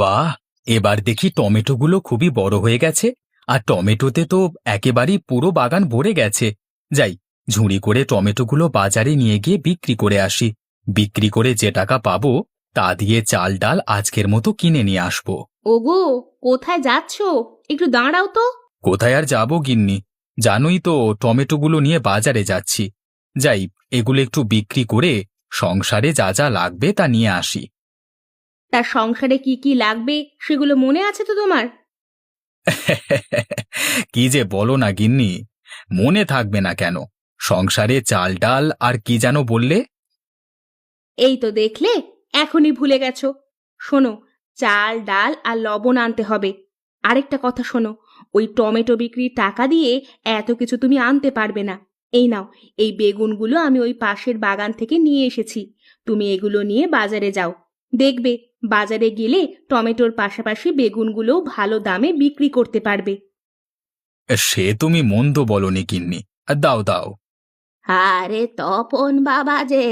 বাহ! এবার দেখি টমেটোগুলো খুবই বড় হয়ে গেছে। আর টমেটোতে তো একেবারেই পুরো বাগান ভরে গেছে। যাই, ঝুড়ি করে টমেটোগুলো বাজারে নিয়ে গিয়ে বিক্রি করে আসি। বিক্রি করে যে টাকা পাবো তা দিয়ে চাল ডাল আজকের মতো কিনে নিয়ে আসবো। ওগো, কোথায় যাচ্ছো? একটু দাঁড়াও তো। কোথায় আর যাবো গিন্নি, জানোই তো টমেটোগুলো নিয়ে বাজারে যাচ্ছি। যাই, এগুলো একটু বিক্রি করে সংসারে যা যা লাগবে তা নিয়ে আসি। তার সংসারে কি কি লাগবে সেগুলো মনে আছে তো তোমার? কি যে বলো না গিন্নি, মনে থাকবে না কেন? সংসারে চাল ডাল আর কি যেন বললে? এই তো দেখলে, এখনই ভুলে গেছো। শোনো, চাল ডাল আর লবণ আনতে হবে। আরেকটা কথা শোনো, ওই টমেটো বিক্রির টাকা দিয়ে এত কিছু তুমি আনতে পারবে না। এই নাও, এই বেগুনগুলো আমি ওই পাশের বাগান থেকে নিয়ে এসেছি। তুমি এগুলো নিয়ে বাজারে যাও। দেখবে, বাজারে গেলে টমেটোর পাশাপাশি বেগুনগুলোও ভালো দামে বিক্রি করতে পারবে। সে তুমি মন্দ বলনি গিন্নি, দাও দাও। আরে তপন বাবা যে,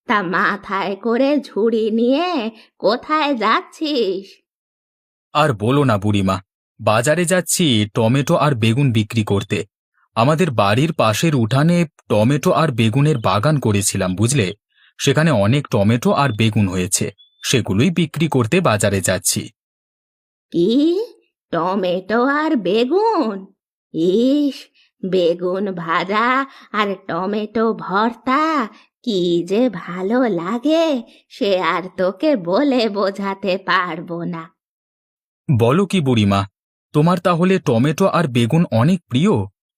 তা মাথায় করে ঝুড়ি নিয়ে কোথায় যাচ্ছিস? আর বলো না বুড়িমা, বাজারে যাচ্ছি টমেটো আর বেগুন বিক্রি করতে। আমাদের বাড়ির পাশের উঠানে টমেটো আর বেগুনের বাগান করেছিলাম বুঝলে। সেখানে অনেক টমেটো আর বেগুন হয়েছে, সেগুলোই বিক্রি করতে বাজারে যাচ্ছি। কি, টমেটো আর বেগুন? ইস, বেগুন ভাজা আর টমেটো ভর্তা কি যে ভালো লাগে, সে আর তোকে বলে বোঝাতে পারবো না। বলো কি বুড়িমা, তোমার তাহলে টমেটো আর বেগুন অনেক প্রিয়?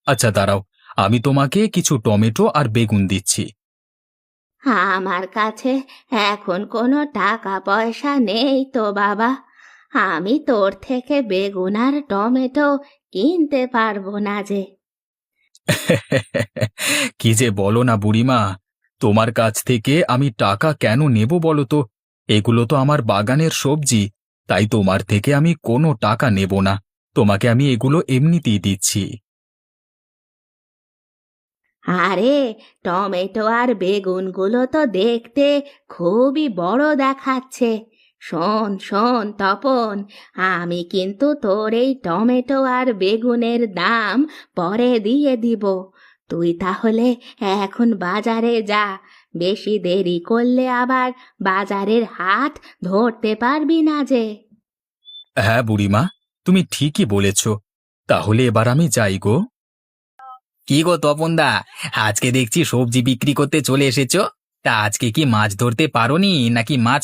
আচ্ছা দাঁড়াও, আমি তোমাকে কিছু টমেটো আর বেগুন দিচ্ছি। আমার কাছে এখন কোনো টাকা পয়সা নেই তো বাবা। আমি তোর থেকে বেগুন আর টমেটো কিনতে পারবো না যে। কি যে বলো না বুড়িমা, তোমার কাছ থেকে আমি টাকা কেন নেব বলো তো? এগুলো তো আমার বাগানের সবজি, তাই তোমার থেকে আমি কোনো টাকা নেব না। তোমাকে আমি এগুলো এমনিতেই দিচ্ছি। আরে, টমেটো আর বেগুনগুলো তো দেখতে খুবই বড় দেখাচ্ছে। শোন শোন তপন, আমি কিন্তু তোর এই টমেটো আর বেগুনের দাম পরে দিয়ে দিব। তুই তাহলে এখন বাজারে যা। বেশি দেরি করলে আবার বাজারের হাট ধরতে পারবি না যে। হ্যাঁ বুড়িমা, তুমি ঠিকই বলেছ। তাহলে এবার আমি যাই গো। কি গো তপনদা, আজকে দেখছি সবজি বিক্রি করতে চলে এসেছো। তা আজকে কি মাছ ধরতে পারোনি নাকি মাছ